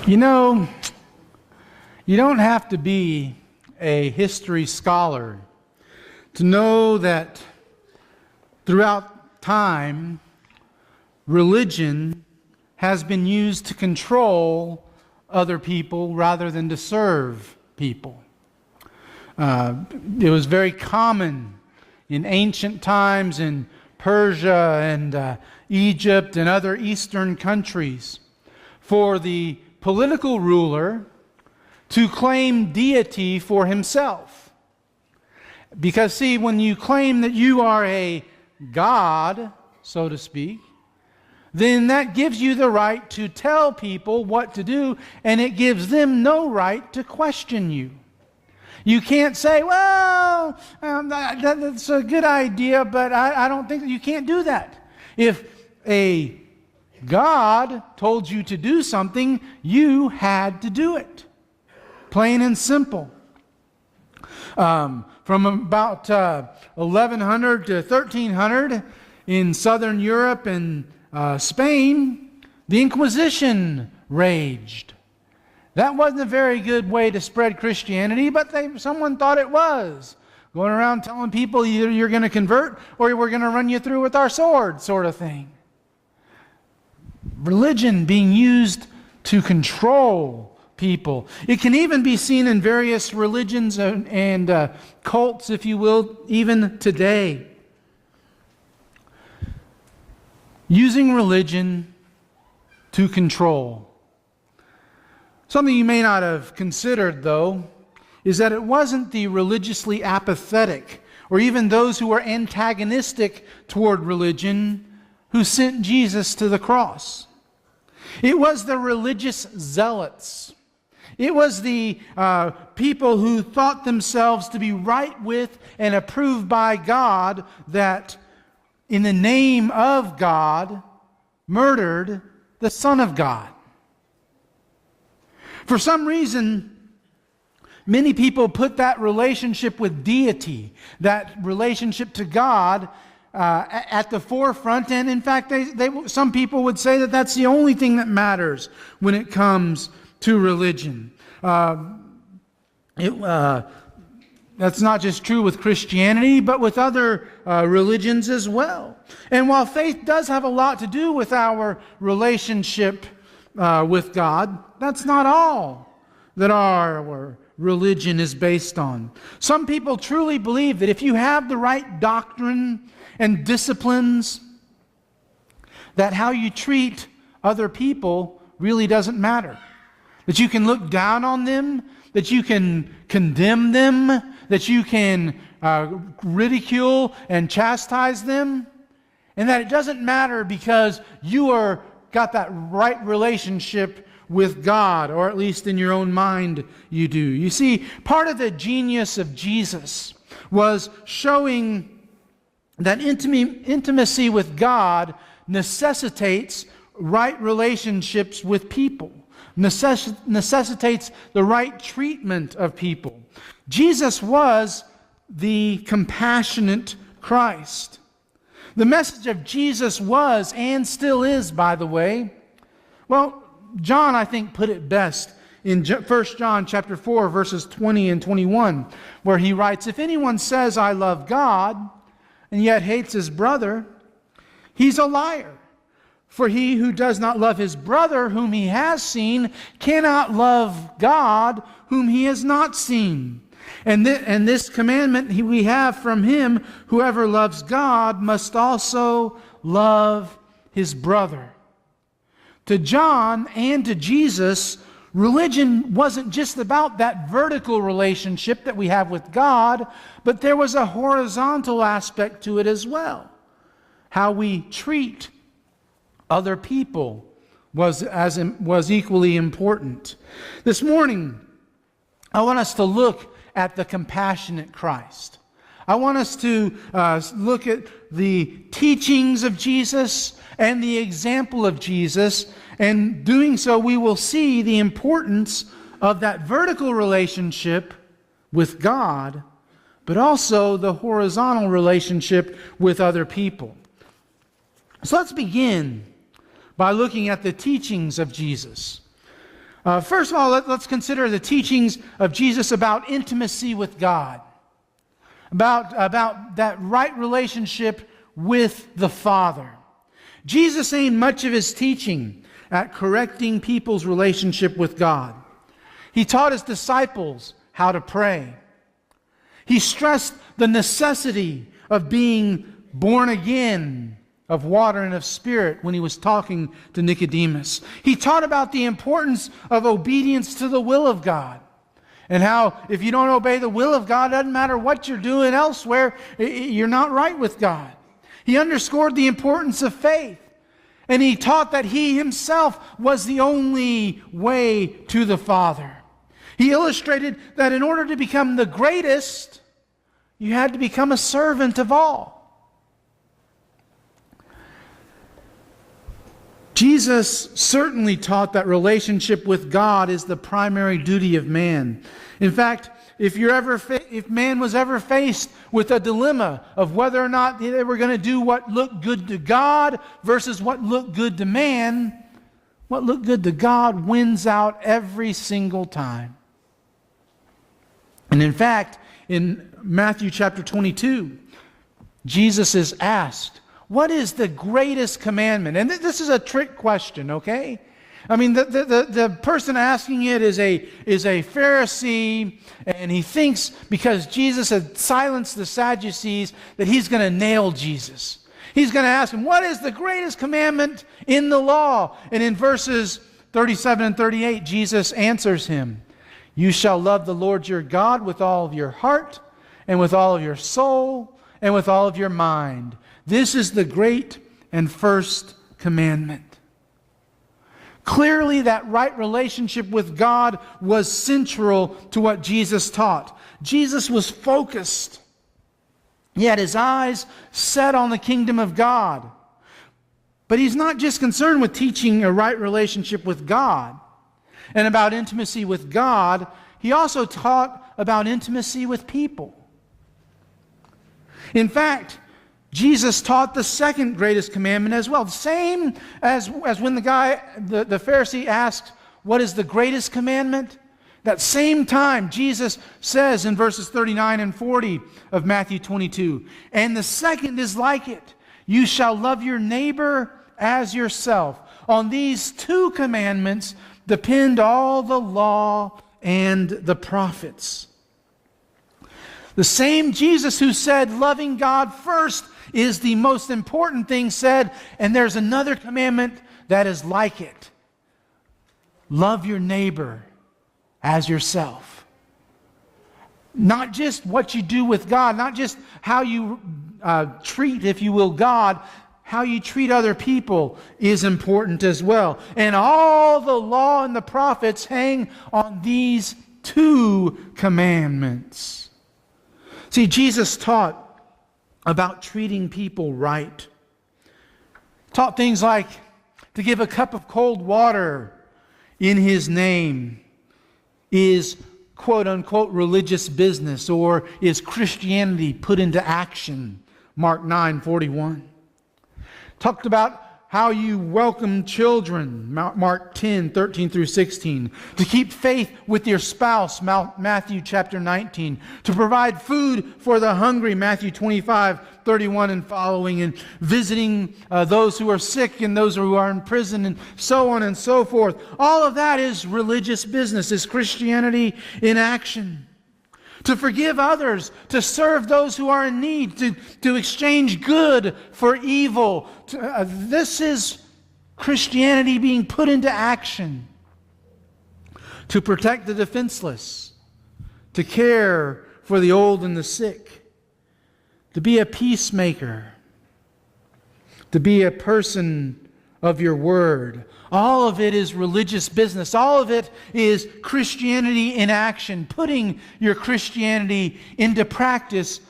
You know, you don't have to be a history scholar to know that throughout time, religion has been used to control other people rather than to serve people. It was very common in ancient times in Persia and Egypt and other Eastern countries for the political ruler to claim deity for himself. Because see, when you claim that you are a god, so to speak, then that gives you the right to tell people what to do, and it gives them no right to question you. You can't say, well, that's a good idea, but I don't think that you can't do that. If a God told you to do something, you had to do it. Plain and simple. From about 1100 to 1300 in southern Europe and Spain, the Inquisition raged. That wasn't a very good way to spread Christianity, but someone thought it was. Going around telling people either you're going to convert or we're going to run you through with our sword, sort of thing. Religion being used to control people. It can even be seen in various religions and cults, if you will, even today. Using religion to control. Something you may not have considered, though, is that it wasn't the religiously apathetic or even those who were antagonistic toward religion who sent Jesus to the cross. It was the religious zealots. It was the people who thought themselves to be right with and approved by God that, in the name of God, murdered the Son of God. For some reason, many people put that relationship with deity, that relationship to God, at the forefront. And in fact, some people would say that that's the only thing that matters when it comes to religion. That's not just true with Christianity, but with other religions as well. And while faith does have a lot to do with our relationship with God, that's not all that our religion is based on. Some people truly believe that if you have the right doctrine and disciplines, that how you treat other people really doesn't matter. That you can look down on them, that you can condemn them, that you can ridicule and chastise them, and that it doesn't matter because you are got that right relationship with God, or at least in your own mind you do. You see, part of the genius of Jesus was showing that intimacy with God necessitates right relationships with people, necessitates the right treatment of people. Jesus was the compassionate Christ. The message of Jesus was, and still is, by the way, well, John, I think, put it best in 1 John chapter 4, verses 20 and 21, where he writes, "If anyone says, 'I love God,' and yet hates his brother, he's a liar. For he who does not love his brother whom he has seen cannot love God whom he has not seen. And this commandment we have from him, whoever loves God must also love his brother." To John and to Jesus, religion wasn't just about that vertical relationship that we have with God, but there was a horizontal aspect to it as well. How we treat other people was equally important. This morning, I want us to look at the compassionate Christ. I want us to look at the teachings of Jesus and the example of Jesus, and doing so we will see the importance of that vertical relationship with God, but also the horizontal relationship with other people. So let's begin by looking at the teachings of Jesus. First of all, let's consider the teachings of Jesus about intimacy with God, about that right relationship with the Father. Jesus aimed much of his teaching at correcting people's relationship with God. He taught his disciples how to pray. He stressed the necessity of being born again of water and of spirit when he was talking to Nicodemus. He taught about the importance of obedience to the will of God, and how if you don't obey the will of God, it doesn't matter what you're doing elsewhere, you're not right with God. He underscored the importance of faith, and he taught that he himself was the only way to the Father. He illustrated that in order to become the greatest, you had to become a servant of all. Jesus certainly taught that relationship with God is the primary duty of man. In fact, if man was ever faced with a dilemma of whether or not they were going to do what looked good to God versus what looked good to man, what looked good to God wins out every single time. And in fact, in Matthew chapter 22, Jesus is asked, what is the greatest commandment? And this is a trick question, okay? I mean, the person asking it is a Pharisee, and he thinks because Jesus had silenced the Sadducees that he's going to nail Jesus. He's going to ask him, what is the greatest commandment in the law? And in verses 37 and 38, Jesus answers him, you shall love the Lord your God with all of your heart, and with all of your soul, and with all of your mind. This is the great and first commandment. Clearly, that right relationship with God was central to what Jesus taught. Jesus was focused. He had his eyes set on the kingdom of God. But he's not just concerned with teaching a right relationship with God and about intimacy with God. He also taught about intimacy with people. In fact, Jesus taught the second greatest commandment as well. Same as when the Pharisee asked, what is the greatest commandment? That same time, Jesus says in verses 39 and 40 of Matthew 22, and the second is like it. You shall love your neighbor as yourself. On these two commandments depend all the law and the prophets. The same Jesus who said loving God first is the most important thing said, and there's another commandment that is like it. Love your neighbor as yourself. Not just what you do with God, not just how you treat, if you will, God, how you treat other people is important as well. And all the law and the prophets hang on these two commandments. See, Jesus taught about treating people right. Taught things like to give a cup of cold water in his name is quote-unquote religious business, or is Christianity put into action. Mark 9:41. Talked about how you welcome children, Mark 10:13 through 16. To keep faith with your spouse, Matthew chapter 19. To provide food for the hungry, Matthew 25:31 and following. And visiting those who are sick and those who are in prison, and so on and so forth. All of that is religious business, is Christianity in action. To forgive others, to serve those who are in need, to exchange good for evil. This is Christianity being put into action. To protect the defenseless, to care for the old and the sick, to be a peacemaker, to be a person of your word. All of it is religious business. All of it is Christianity in action, putting your Christianity into practice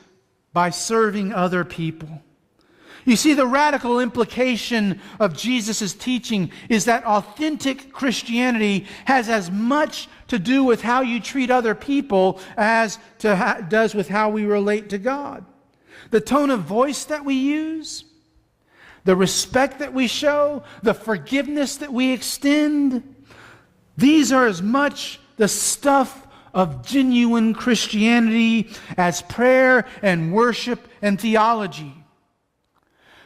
by serving other people. You see, the radical implication of Jesus' teaching is that authentic Christianity has as much to do with how you treat other people as does with how we relate to God. The tone of voice that we use, the respect that we show, the forgiveness that we extend, These are as much the stuff of genuine Christianity as prayer and worship and theology.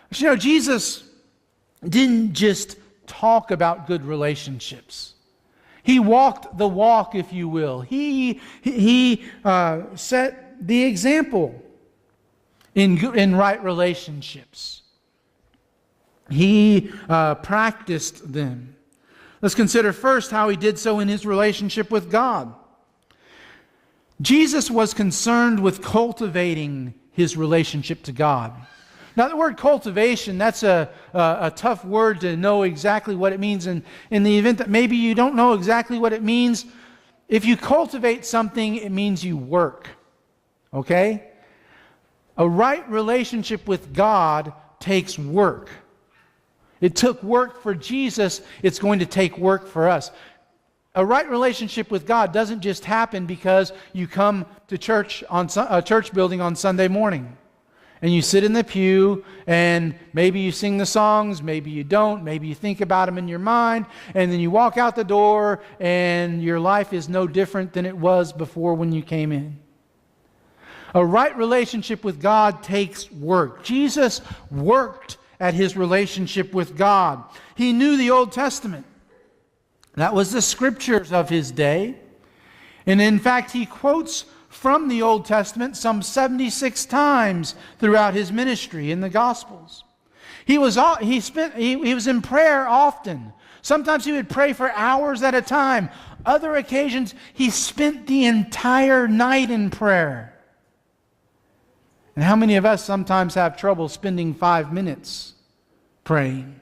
But Jesus didn't just talk about good relationships. He walked the walk, if you will. He set the example in right relationships. He practiced them. Let's consider first how he did so in his relationship with God. Jesus was concerned with cultivating his relationship to God. Now, the word cultivation, that's a tough word to know exactly what it means. And in the event that maybe you don't know exactly what it means, if you cultivate something, it means you work. Okay? A right relationship with God takes work. It took work for Jesus. It's going to take work for us. A right relationship with God doesn't just happen because you come to church on a church building on Sunday morning and you sit in the pew and maybe you sing the songs, maybe you don't, maybe you think about them in your mind, and then you walk out the door and your life is no different than it was before when you came in. A right relationship with God takes work. Jesus worked at his relationship with God. He knew the Old Testament. That was the scriptures of his day. And in fact, he quotes from the Old Testament some 76 times throughout his ministry in the Gospels. He was in prayer often. Sometimes he would pray for hours at a time. Other occasions, he spent the entire night in prayer. And how many of us sometimes have trouble spending 5 minutes praying?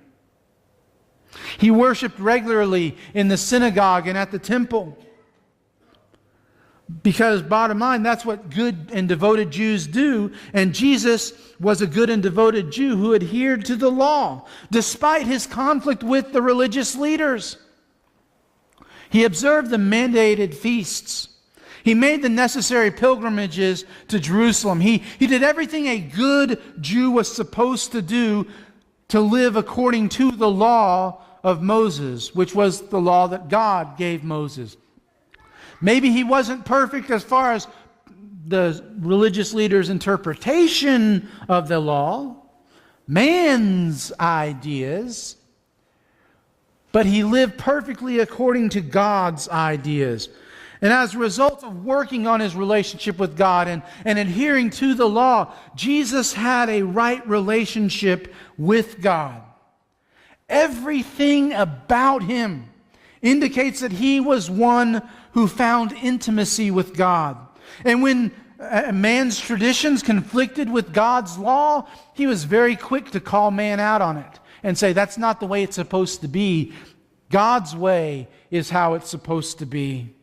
He worshiped regularly in the synagogue and at the temple. Because bottom line, that's what good and devoted Jews do. And Jesus was a good and devoted Jew who adhered to the law, despite his conflict with the religious leaders. He observed the mandated feasts. He made the necessary pilgrimages to Jerusalem. He did everything a good Jew was supposed to do to live according to the law of Moses, which was the law that God gave Moses. Maybe he wasn't perfect as far as the religious leaders' interpretation of the law, man's ideas, but he lived perfectly according to God's ideas. And as a result of working on his relationship with God and adhering to the law, Jesus had a right relationship with God. Everything about him indicates that he was one who found intimacy with God. And when man's traditions conflicted with God's law, he was very quick to call man out on it and say, that's not the way it's supposed to be. God's way is how it's supposed to be.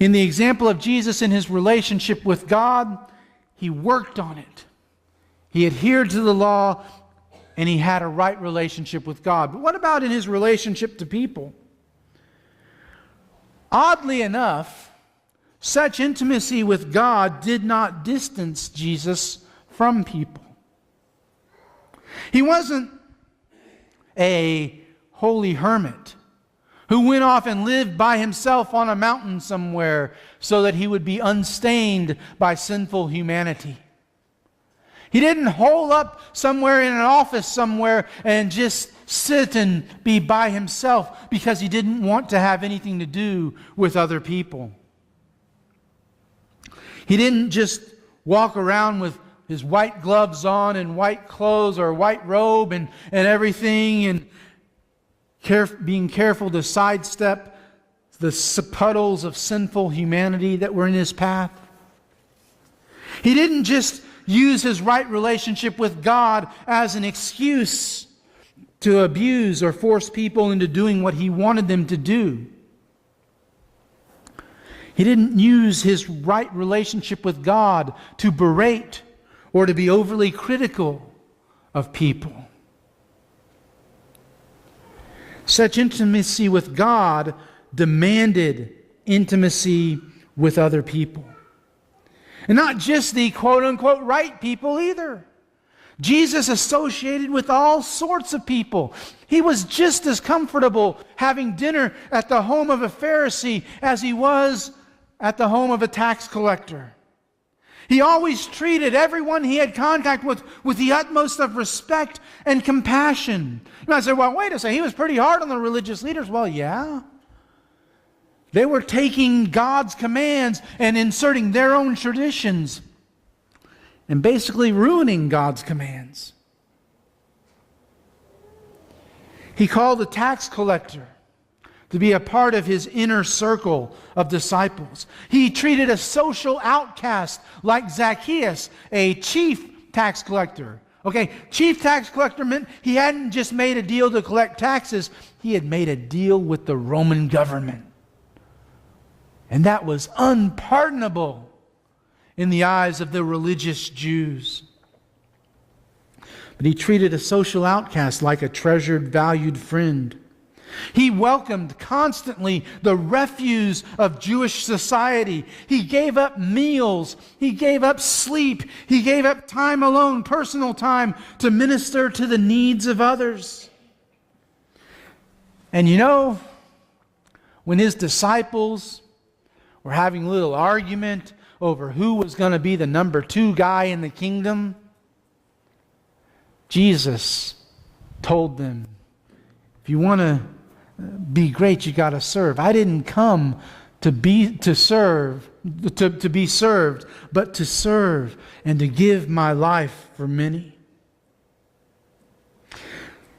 In the example of Jesus in his relationship with God, he worked on it. He adhered to the law, and he had a right relationship with God. But what about in his relationship to people? Oddly enough, such intimacy with God did not distance Jesus from people. He wasn't a holy hermit who went off and lived by himself on a mountain somewhere so that he would be unstained by sinful humanity. He didn't hole up somewhere in an office somewhere and just sit and be by himself because he didn't want to have anything to do with other people. He didn't just walk around with his white gloves on and white clothes or white robe and everything and being careful to sidestep the puddles of sinful humanity that were in his path. He didn't just use his right relationship with God as an excuse to abuse or force people into doing what he wanted them to do. He didn't use his right relationship with God to berate or to be overly critical of people. Such intimacy with God demanded intimacy with other people. And not just the quote-unquote right people either. Jesus associated with all sorts of people. He was just as comfortable having dinner at the home of a Pharisee as he was at the home of a tax collector. He always treated everyone he had contact with the utmost of respect and compassion. You might say, well, wait a second, he was pretty hard on the religious leaders. Well, yeah. They were taking God's commands and inserting their own traditions and basically ruining God's commands. He called the tax collector to be a part of his inner circle of disciples. He treated a social outcast like Zacchaeus, a chief tax collector. Okay, chief tax collector meant he hadn't just made a deal to collect taxes, he had made a deal with the Roman government. And that was unpardonable in the eyes of the religious Jews. But he treated a social outcast like a treasured, valued friend. He welcomed constantly the refuse of Jewish society. He gave up meals. He gave up sleep. He gave up time alone, personal time, to minister to the needs of others. And you know, when his disciples were having a little argument over who was going to be the number 2 guy in the kingdom, Jesus told them, if you want to be great, you got to serve. I didn't come to be served, but to serve and to give my life for many.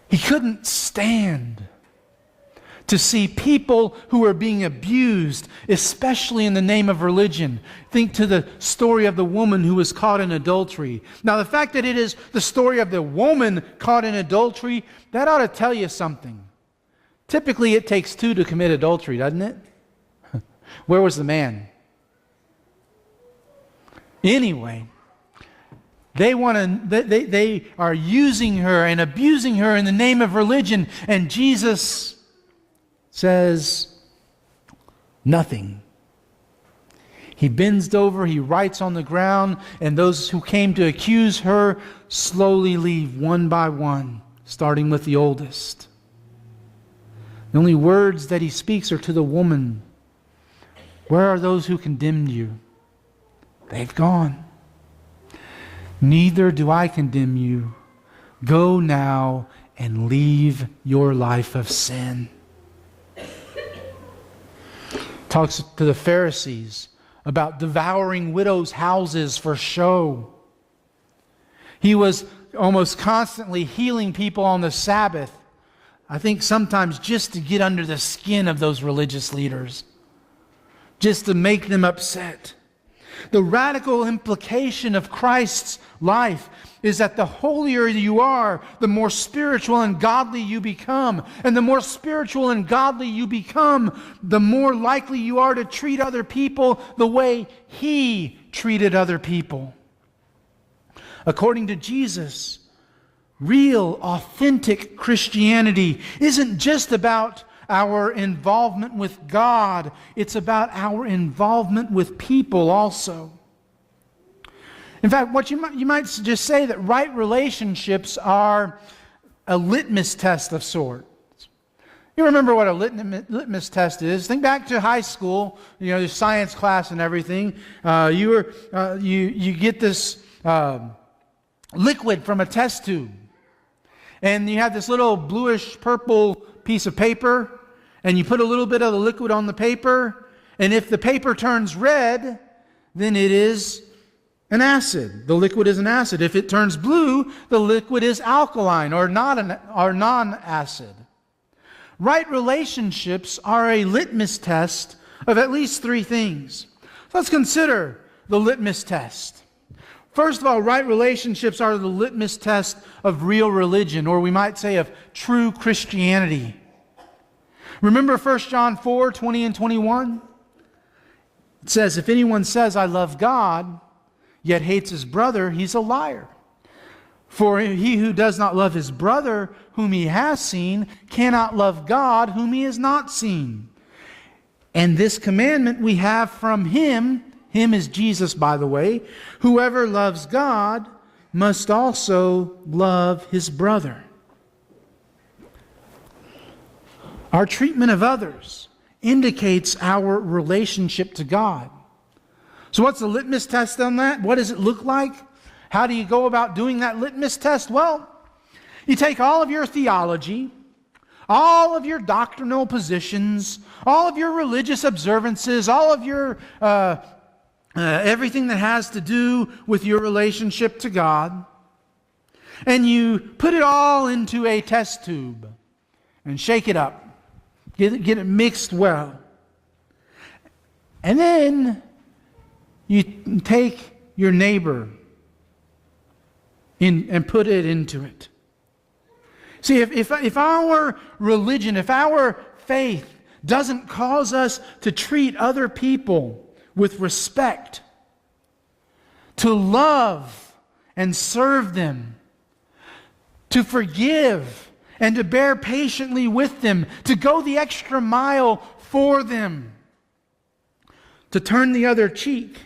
He couldn't stand to see people who are being abused, especially in the name of religion. Think to the story of the woman who was caught in adultery. Now, the fact that it is the story of the woman caught in adultery, that ought to tell you something. Typically, it takes 2 to commit adultery, doesn't it? Where was the man? Anyway, they are using her and abusing her in the name of religion, and Jesus says nothing. He bends over, he writes on the ground, and those who came to accuse her slowly leave one by one, starting with the oldest. The only words that he speaks are to the woman. Where are those who condemned you? They've gone. Neither do I condemn you. Go now and leave your life of sin. Talks to the Pharisees about devouring widows' houses for show. He was almost constantly healing people on the Sabbath. I think sometimes just to get under the skin of those religious leaders, just to make them upset. The radical implication of Christ's life is that the holier you are, the more spiritual and godly you become. And the more spiritual and godly you become, the more likely you are to treat other people the way He treated other people. According to Jesus, real, authentic Christianity isn't just about our involvement with God. It's about our involvement with people also. In fact, what you might just say that right relationships are a litmus test of sorts. You remember what a litmus test is? Think back to high school, your science class and everything. You get this liquid from a test tube. And you have this little bluish purple piece of paper, and you put a little bit of the liquid on the paper, and if the paper turns red, then it is an acid. The liquid is an acid. If it turns blue, the liquid is alkaline or non-acid. Right relationships are a litmus test of at least 3 things. So let's consider the litmus test. First of all, right relationships are the litmus test of real religion, or we might say of true Christianity. Remember 1 John 4, 20 and 21? It says, if anyone says, I love God, yet hates his brother, he's a liar. For he who does not love his brother whom he has seen cannot love God whom he has not seen. And this commandment we have from him is Jesus, by the way, whoever loves God must also love his brother. Our treatment of others indicates our relationship to God. So what's the litmus test on that? What does it look like? How do you go about doing that litmus test? Well, you take all of your theology, all of your doctrinal positions, all of your religious observances, all of your everything that has to do with your relationship to God, and you put it all into a test tube and shake it up. Get it mixed well. And then you take your neighbor and put it into it. See, if our religion, if our faith doesn't cause us to treat other people with respect, to love and serve them, to forgive and to bear patiently with them, to go the extra mile for them, to turn the other cheek,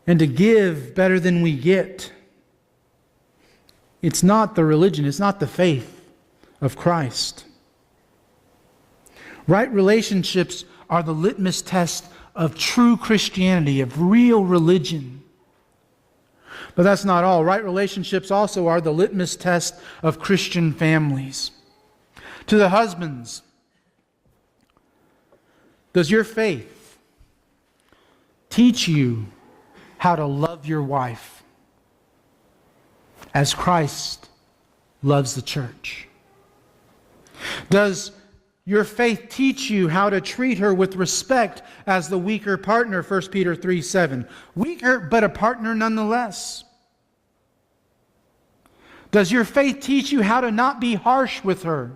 and to give better than we get. It's not the religion, it's not the faith of Christ. Right relationships are the litmus test of true Christianity, of real religion. But that's not all. Right relationships also are the litmus test of Christian families. To the husbands, does your faith teach you how to love your wife as Christ loves the church? Does your faith teach you how to treat her with respect as the weaker partner, 1 Peter 3:7? Weaker, but a partner nonetheless. Does your faith teach you how to not be harsh with her?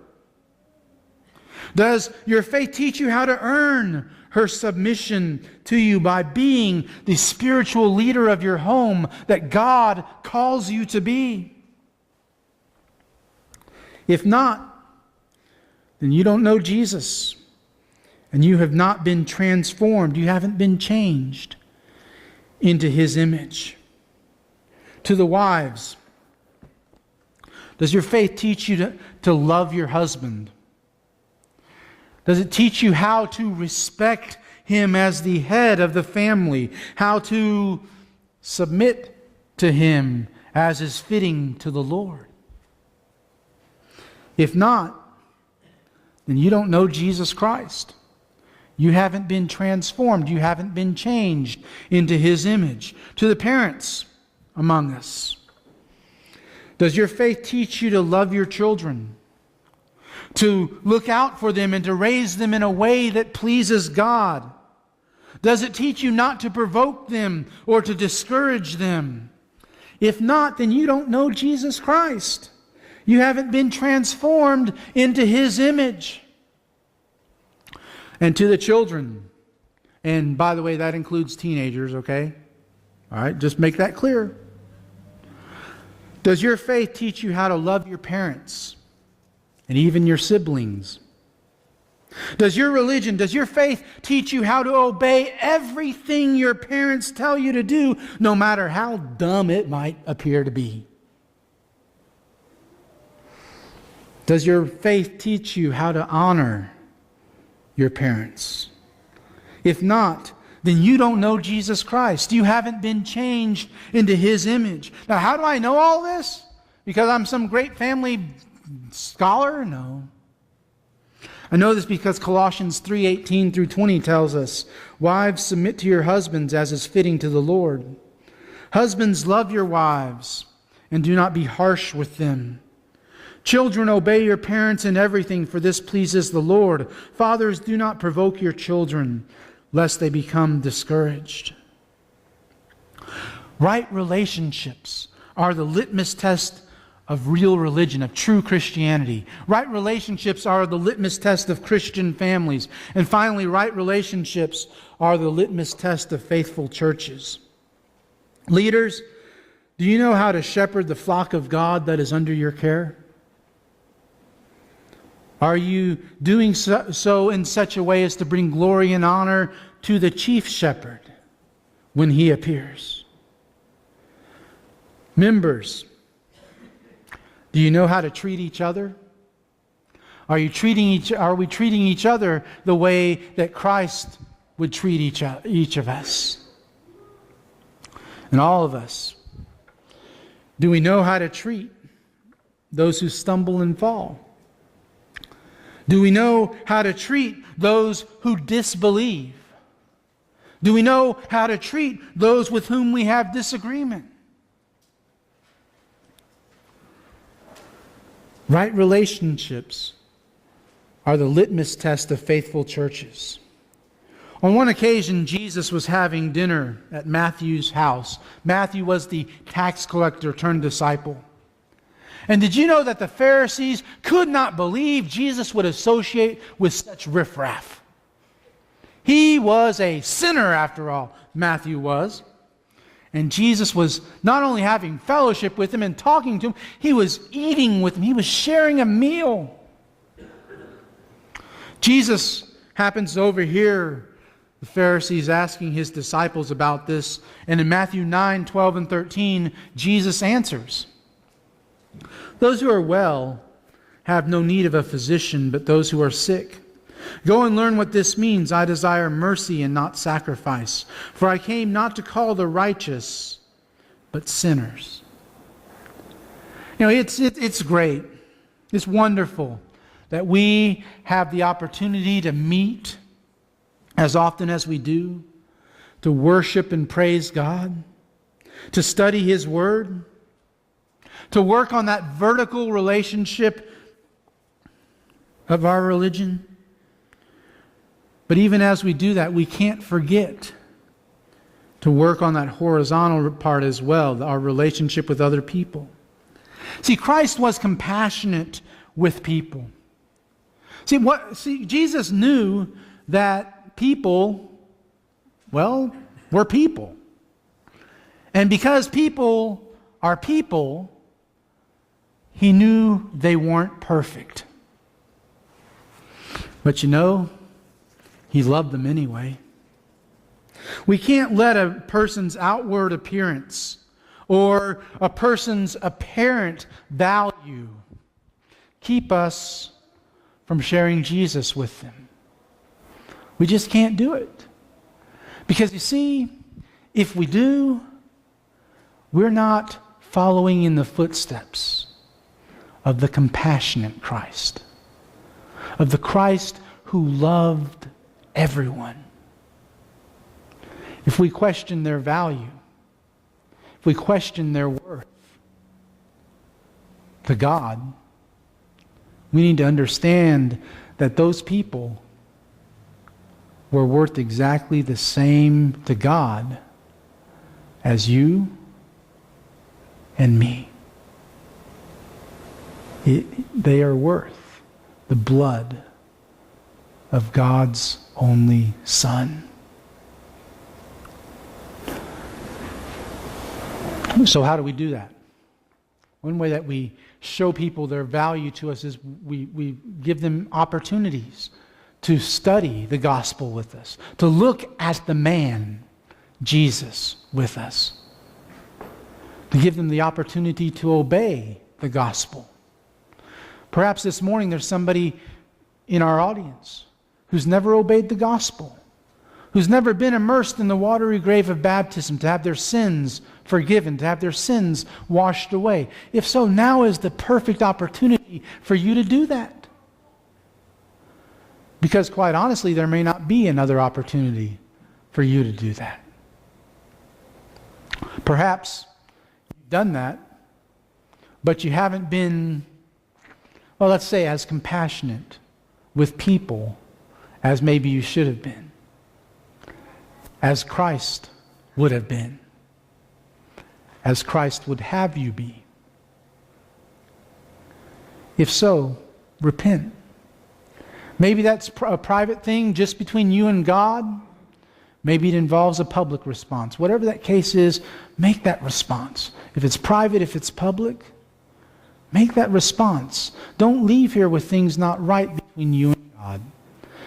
Does your faith teach you how to earn her submission to you by being the spiritual leader of your home that God calls you to be? If not, then you don't know Jesus, and you have not been transformed. You haven't been changed into His image. To the wives, does your faith teach you to love your husband? Does it teach you how to respect him as the head of the family? How to submit to him as is fitting to the Lord? If not, then you don't know Jesus Christ. You haven't been transformed. You haven't been changed into His image. To the parents among us, does your faith teach you to love your children? To look out for them and to raise them in a way that pleases God? Does it teach you not to provoke them or to discourage them? If not, then you don't know Jesus Christ. You haven't been transformed into His image. And to the children, and by the way, that includes teenagers, okay? All right, just make that clear. Does your faith teach you how to love your parents and even your siblings? Does your religion, does your faith teach you how to obey everything your parents tell you to do, no matter how dumb it might appear to be? Does your faith teach you how to honor your parents? If not, then you don't know Jesus Christ. You haven't been changed into His image. Now, how do I know all this? Because I'm some great family scholar? No. I know this because Colossians 3:18 through 20 tells us, "Wives, submit to your husbands as is fitting to the Lord. Husbands, love your wives, and do not be harsh with them. Children, obey your parents in everything, for this pleases the Lord. Fathers, do not provoke your children, lest they become discouraged." Right relationships are the litmus test of real religion, of true Christianity. Right relationships are the litmus test of Christian families. And finally, right relationships are the litmus test of faithful churches. Leaders, do you know how to shepherd the flock of God that is under your care? Are you doing so in such a way as to bring glory and honor to the chief shepherd when He appears? Members, do you know how to treat each other? Are we treating each other the way that Christ would treat each of us? And all of us. Do we know how to treat those who stumble and fall? Do we know how to treat those who disbelieve? Do we know how to treat those with whom we have disagreement? Right relationships are the litmus test of faithful churches. On one occasion, Jesus was having dinner at Matthew's house. Matthew was the tax collector turned disciple. And did you know that the Pharisees could not believe Jesus would associate with such riffraff? He was a sinner, after all, Matthew was. And Jesus was not only having fellowship with him and talking to him, he was eating with him. He was sharing a meal. Jesus happens to overhear the Pharisees asking his disciples about this. And in Matthew 9, 12, and 13, Jesus answers, "Those who are well have no need of a physician, but those who are sick. Go and learn what this means. I desire mercy and not sacrifice. For I came not to call the righteous, but sinners." You know, it's great. It's wonderful that we have the opportunity to meet as often as we do, to worship and praise God, to study His Word, to work on that vertical relationship of our religion. But even as we do that, we can't forget to work on that horizontal part as well, our relationship with other people. See, Christ was compassionate with people. See, Jesus knew that people, well, were people. And because people are people, He knew they weren't perfect. But you know, He loved them anyway. We can't let a person's outward appearance or a person's apparent value keep us from sharing Jesus with them. We just can't do it. Because you see, if we do, we're not following in the footsteps of the compassionate Christ, of the Christ who loved everyone. If we question their value, if we question their worth to God, we need to understand that those people were worth exactly the same to God as you and me. They are worth the blood of God's only Son. So how do we do that? One way that we show people their value to us is we give them opportunities to study the gospel with us, to look at the man, Jesus, with us, to give them the opportunity to obey the gospel. Perhaps this morning there's somebody in our audience who's never obeyed the gospel, who's never been immersed in the watery grave of baptism to have their sins forgiven, to have their sins washed away. If so, now is the perfect opportunity for you to do that. Because quite honestly, there may not be another opportunity for you to do that. Perhaps you've done that, but you haven't been, well, let's say, as compassionate with people as maybe you should have been, as Christ would have been, as Christ would have you be. If so, repent. Maybe that's a private thing just between you and God. Maybe it involves a public response. Whatever that case is, make that response. If it's private, if it's public, make that response. Don't leave here with things not right between you and God.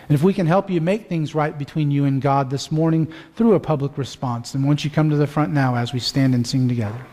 And if we can help you make things right between you and God this morning through a public response, then won't you come to the front now as we stand and sing together.